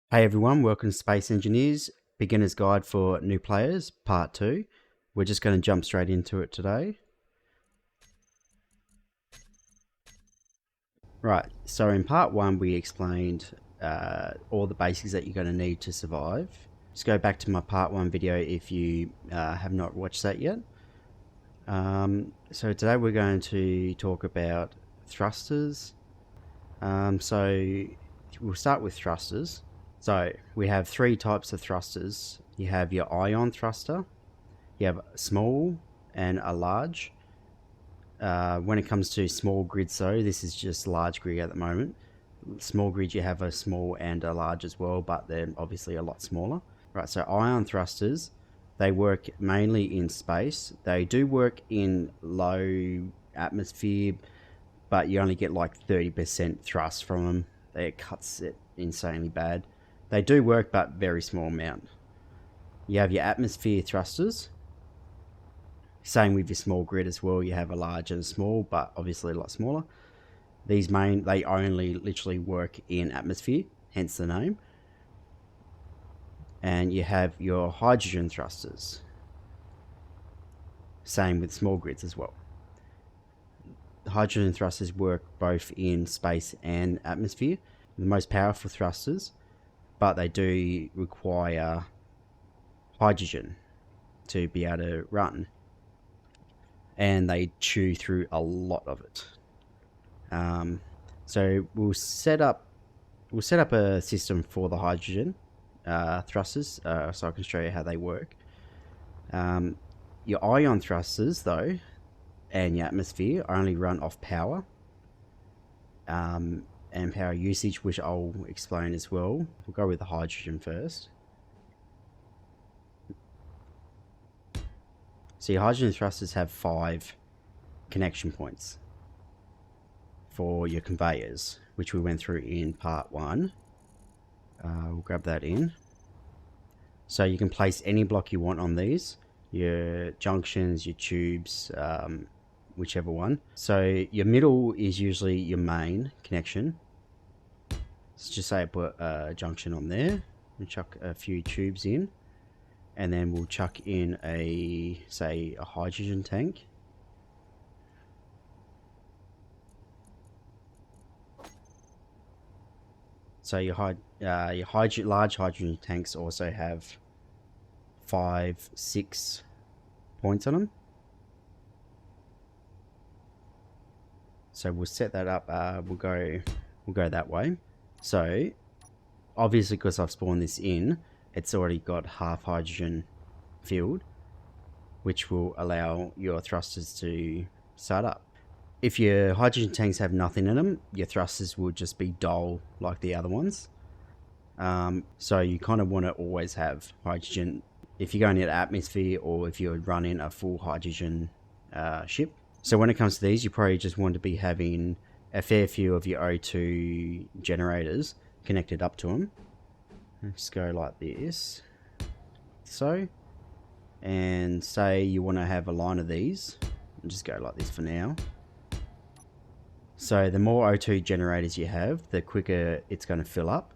Hey everyone, welcome to Space Engineers, Beginner's Guide for New Players, Part 2. We're just going to jump straight into it today. Right, so in Part 1 we explained all the basics that you're going to need to survive. Just go back to my Part 1 video if you have not watched that yet. So today we're going to talk about thrusters. So we'll start with thrusters. So we have three types of thrusters. You have your ion thruster, you have a small and a large. When it comes to small grids though, this is just large grid at the moment. Small grid you have a small and a large as well, but they're obviously a lot smaller. Right, so ion thrusters, they work mainly in space. They do work in low atmosphere, but you only get like 30% thrust from them. It cuts it insanely bad. They do work, but very small amount. You have your atmosphere thrusters. Same with your small grid as well. You have a large and a small, but obviously a lot smaller. These they only literally work in atmosphere, hence the name. And you have your hydrogen thrusters. Same with small grids as well. Hydrogen thrusters work both in space and atmosphere. The most powerful thrusters, but they do require hydrogen to be able to run, and they chew through a lot of it. So we'll set up a system for the hydrogen thrusters, so I can show you how they work. Your ion thrusters though, and your atmosphere only run off power and power usage, which I'll explain as well. We'll go with the hydrogen first. So your hydrogen thrusters have 5 connection points for your conveyors, which we went through in part 1. We'll grab that in. So you can place any block you want on these, your junctions, your tubes, whichever one. So your middle is usually your main connection. Let's just say I put a junction on there and chuck a few tubes in, and then we'll chuck in a hydrogen tank. So your large hydrogen tanks also have 5, 6 points on them. So we'll set that up. We'll go that way. So obviously, because I've spawned this in, it's already got half hydrogen filled, which will allow your thrusters to start up. If your hydrogen tanks have nothing in them, your thrusters will just be dull like the other ones. So you kind of want to always have hydrogen if you're going into atmosphere, or if you're running a full hydrogen ship. So when it comes to these, you probably just want to be having a fair few of your O2 generators connected up to them. Let's go like this. So, and say you want to have a line of these, and just go like this for now. So the more O2 generators you have, the quicker it's going to fill up,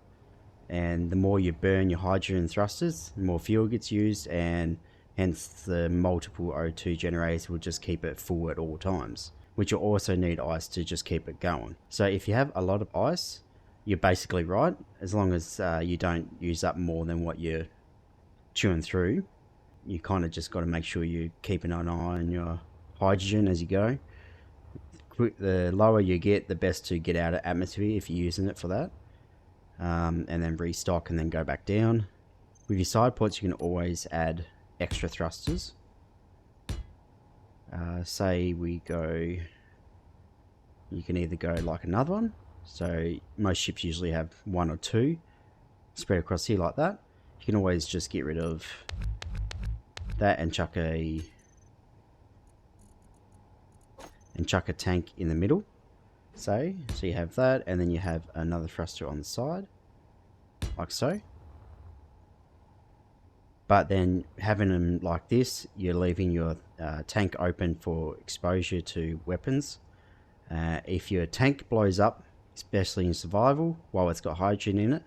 and the more you burn your hydrogen thrusters, the more fuel gets used, and hence the multiple O2 generators will just keep it full at all times, which will also need ice to just keep it going. So if you have a lot of ice, you're basically right, as long as you don't use up more than what you're chewing through. You kind of just got to make sure you're keeping an eye on your hydrogen as you go. The lower you get, the best to get out of atmosphere if you're using it for that, and then restock and then go back down. With your side ports, you can always add extra thrusters. Say we go, you can either go like another one, so most ships usually have 1 or 2 spread across here like that. You can always just get rid of that and chuck a tank in the middle, so you have that, and then you have another thruster on the side like so. But then having them like this, you're leaving your tank open for exposure to weapons. If your tank blows up, especially in survival, while it's got hydrogen in it,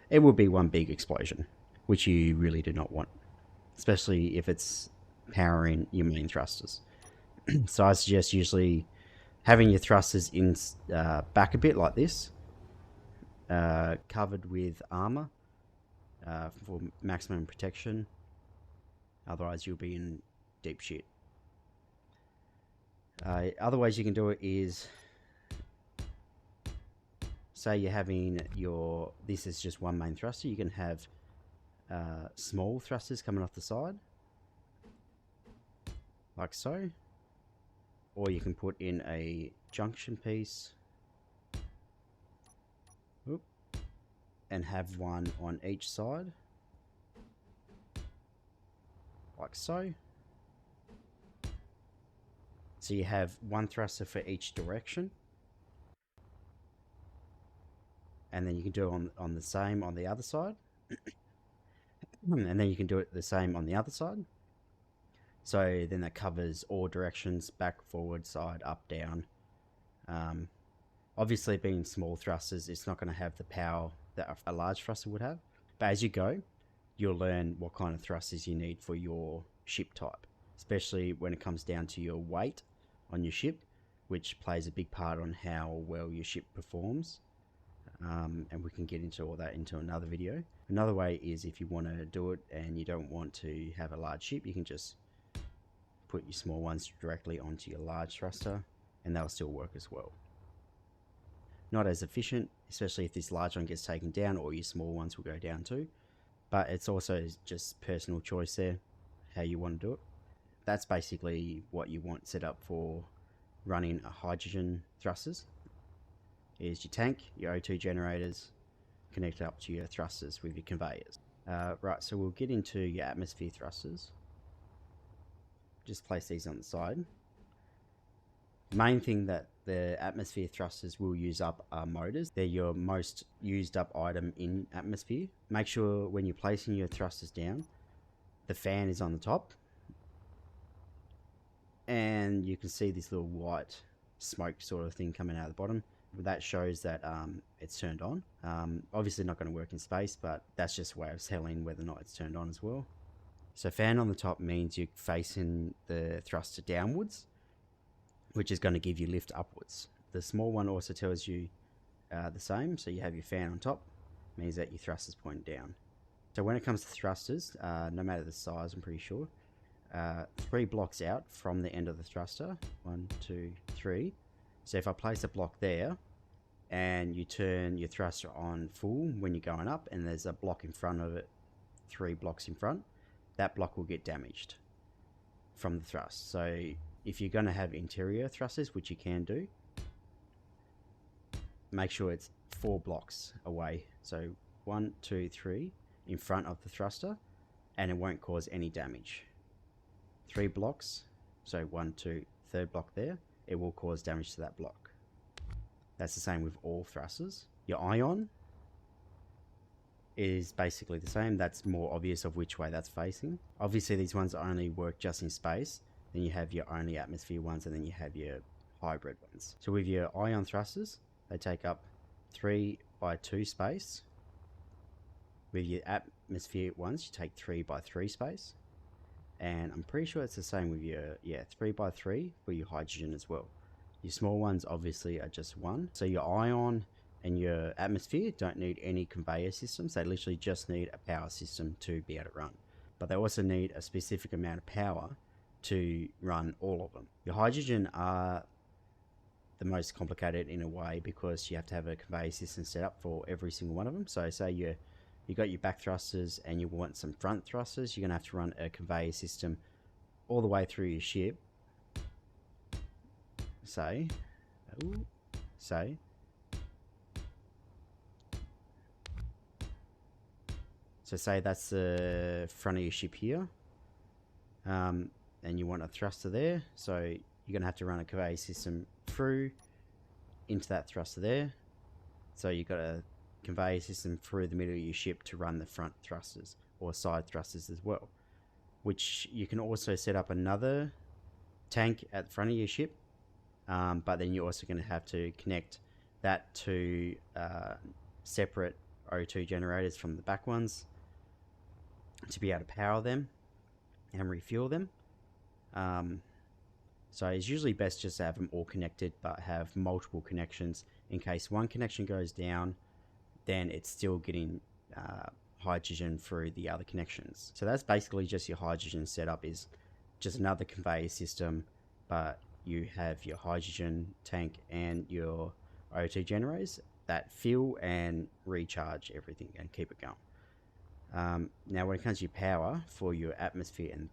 it will be one big explosion, which you really do not want, especially if it's powering your main thrusters. So I suggest usually having your thrusters in back a bit like this, covered with armor for maximum protection. Otherwise, you'll be in deep shit. Other ways you can do it is, say you're having this is just one main thruster, you can have small thrusters coming off the side, like so. Or you can put in a junction piece and have one on each side, like so. So you have one thruster for each direction. And then you can do it on the same on the other side. And then you can do it the same on the other side. So then that covers all directions, back, forward, side, up, down. Obviously, being small thrusters, it's not going to have the power that a large thruster would have. But as you go, you'll learn what kind of thrusters you need for your ship type, especially when it comes down to your weight on your ship, which plays a big part on how well your ship performs. And we can get into all that into another video. Another way is, if you want to do it and you don't want to have a large ship, you can just put your small ones directly onto your large thruster and they'll still work as well. Not as efficient, especially if this large one gets taken down, or your small ones will go down too. But it's also just personal choice there, how you want to do it. That's basically what you want set up for running a hydrogen thrusters. Is your tank, your O2 generators, connected up to your thrusters with your conveyors. Right, so we'll get into your atmosphere thrusters. Just place these on the side. Main thing that the atmosphere thrusters will use up are motors. They're your most used up item in atmosphere. Make sure when you're placing your thrusters down, the fan is on the top. And you can see this little white smoke sort of thing coming out of the bottom. That shows that it's turned on. Obviously not going to work in space, but that's just a way of telling whether or not it's turned on as well. So fan on the top means you're facing the thruster downwards, which is going to give you lift upwards. The small one also tells you the same. So you have your fan on top, means that your thrusters point down. So when it comes to thrusters, no matter the size, I'm pretty sure, 3 blocks out from the end of the thruster, 1, 2, 3. So if I place a block there and you turn your thruster on full when you're going up, and there's a block in front of it, 3 blocks in front, that block will get damaged from the thrust. So if you're going to have interior thrusters, which you can do, make sure it's 4 blocks away. So 1, 2, 3 in front of the thruster, and it won't cause any damage. 3 blocks, so 1, 2, third block there, it will cause damage to that block. That's the same with all thrusters. Your ion is basically the same. That's more obvious of which way that's facing. Obviously these ones only work just in space. Then you have your only atmosphere ones, and then you have your hybrid ones. So with your ion thrusters, they take up 3 by 2 space. With your atmosphere ones, you take 3 by 3 space. And I'm pretty sure it's the same with your 3 by 3 for your hydrogen as well. Your small ones obviously are just 1. So your ion and your atmosphere don't need any conveyor systems. They literally just need a power system to be able to run. But they also need a specific amount of power to run all of them. Your hydrogen are the most complicated in a way, because you have to have a conveyor system set up for every single one of them. So say you got your back thrusters and you want some front thrusters, you're going to have to run a conveyor system all the way through your ship. Say that's the front of your ship here, and you want a thruster there, so you're going to have to run a conveyor system through into that thruster there. So you've got a conveyor system through the middle of your ship to run the front thrusters or side thrusters as well, which you can also set up another tank at the front of your ship, but then you're also going to have to connect that to separate O2 generators from the back ones to be able to power them and refuel them. So it's usually best just to have them all connected, but have multiple connections in case one connection goes down, then it's still getting hydrogen through the other connections. So that's basically just your hydrogen setup, is just another conveyor system, but you have your hydrogen tank and your O2 generators that fill and recharge everything and keep it going. Now when it comes to your power for your atmosphere and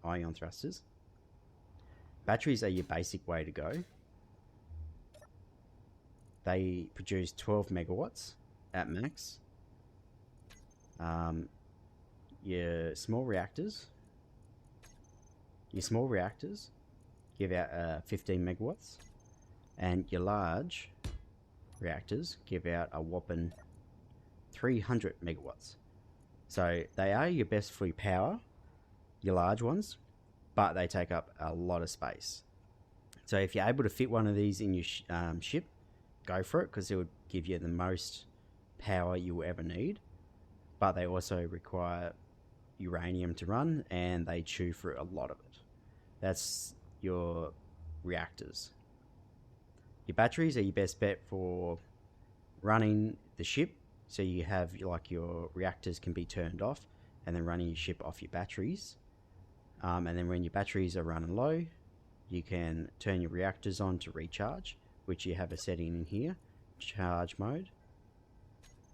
ion thrusters, batteries are your basic way to go. They produce 12 megawatts at max. Your small reactors give out 15 megawatts, and your large reactors give out a whopping 300 megawatts. So they are your best for your power, your large ones, but they take up a lot of space. So if you're able to fit one of these in your ship, go for it, because it would give you the most power you will ever need. But they also require uranium to run, and they chew through a lot of it. That's your reactors. Your batteries are your best bet for running the ship. So you have like your reactors can be turned off, and then running your ship off your batteries. And then when your batteries are running low, you can turn your reactors on to recharge, which you have a setting in here, charge mode.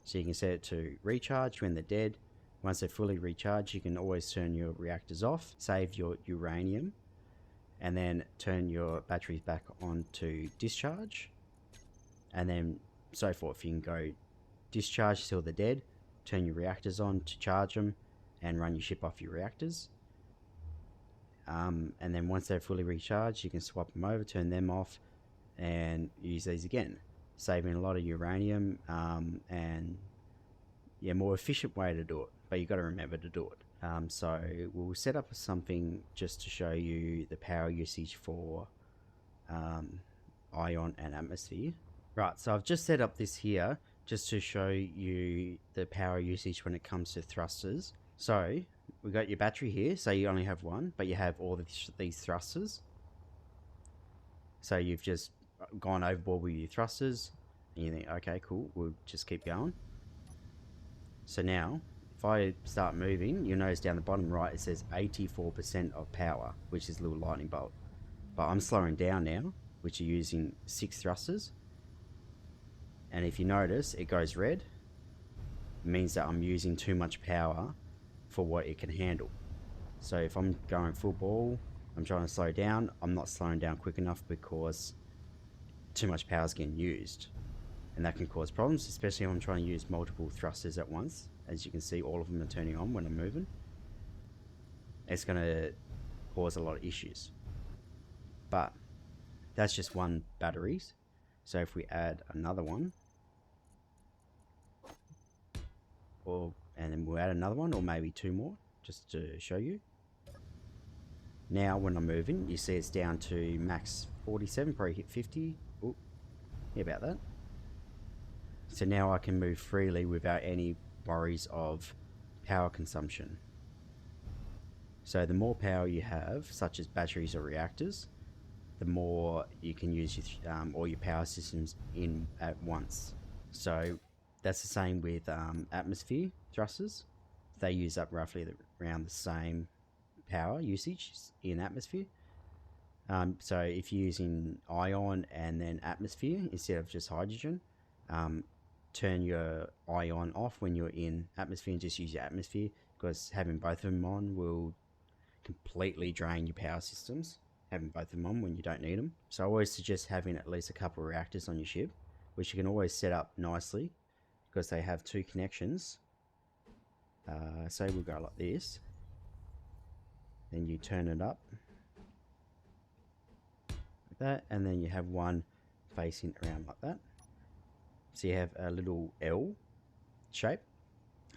So you can set it to recharge when they're dead. Once they're fully recharged, you can always turn your reactors off, save your uranium, and then turn your batteries back on to discharge. And then so forth. You can go discharge till they're dead, turn your reactors on to charge them, and run your ship off your reactors. And then once they're fully recharged, you can swap them over, turn them off, and use these again, saving a lot of uranium, and yeah, more efficient way to do it, but you've got to remember to do it. So we'll set up something just to show you the power usage for ion and atmosphere. Right, so I've just set up this here just to show you the power usage when it comes to thrusters. So we've got your battery here, so you only have one, but you have all these thrusters. So you've just gone overboard with your thrusters, and you think, okay, cool, we'll just keep going. So now, if I start moving, you'll notice down the bottom right it says 84% of power, which is a little lightning bolt. But I'm slowing down now, which are using 6 thrusters. And if you notice, it goes red. It means that I'm using too much power for what it can handle. So if I'm going full ball, I'm trying to slow down, I'm not slowing down quick enough because too much power is getting used. And that can cause problems, especially if I'm trying to use multiple thrusters at once. As you can see, all of them are turning on when I'm moving. It's going to cause a lot of issues. But that's just one battery. So if we add another one, and then we'll add another one, or maybe 2 more, just to show you. Now when I'm moving, you see it's down to max 47, probably hit 50. Oh, yeah, about that. So now I can move freely without any worries of power consumption. So the more power you have, such as batteries or reactors, the more you can use all your power systems in at once. So that's the same with atmosphere thrusters. They use up roughly around the same power usage in atmosphere. So if you're using ion and then atmosphere instead of just hydrogen, turn your ion off when you're in atmosphere and just use your atmosphere, because having both of them on will completely drain your power systems, having both of them on when you don't need them. So I always suggest having at least a couple of reactors on your ship, which you can always set up nicely because they have 2 connections. Say we'll go like this, then you turn it up like that, and then you have one facing around like that. So you have a little L shape,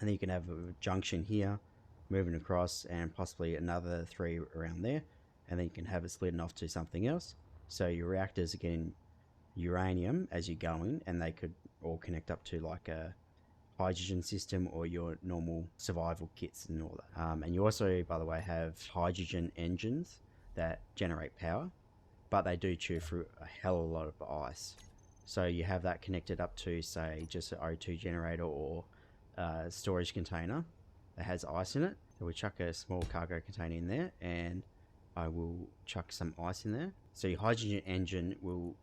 and then you can have a junction here moving across, and possibly another 3 around there, and then you can have it splitting off to something else. So your reactors are getting uranium as you're going, and they could all connect up to like a hydrogen system or your normal survival kits and all that. And you also, by the way, have hydrogen engines that generate power, but they do chew through a hell of a lot of ice. So you have that connected up to, say, just an O2 generator or a storage container that has ice in it. So we chuck a small cargo container in there, and I will chuck some ice in there. So your hydrogen engine will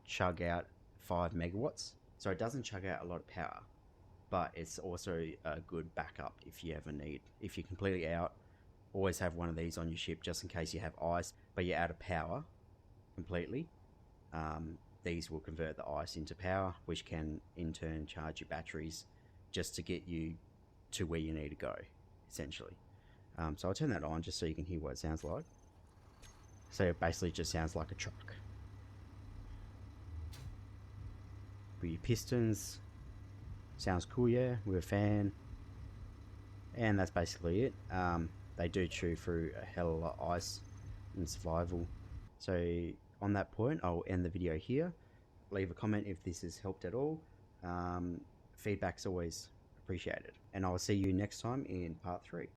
chug out 5 megawatts. So it doesn't chug out a lot of power, but it's also a good backup if you ever need. If you're completely out, always have one of these on your ship just in case you have ice, but you're out of power completely. These will convert the ice into power, which can in turn charge your batteries just to get you to where you need to go, essentially. So I'll turn that on just so you can hear what it sounds like. So it basically just sounds like a truck. With your pistons, sounds cool, yeah, with a fan. And that's basically it. They do chew through a hell of a lot of ice in survival. So on that point, I'll end the video here. Leave a comment if this has helped at all. Feedback's always appreciated. And I'll see you next time in part 3.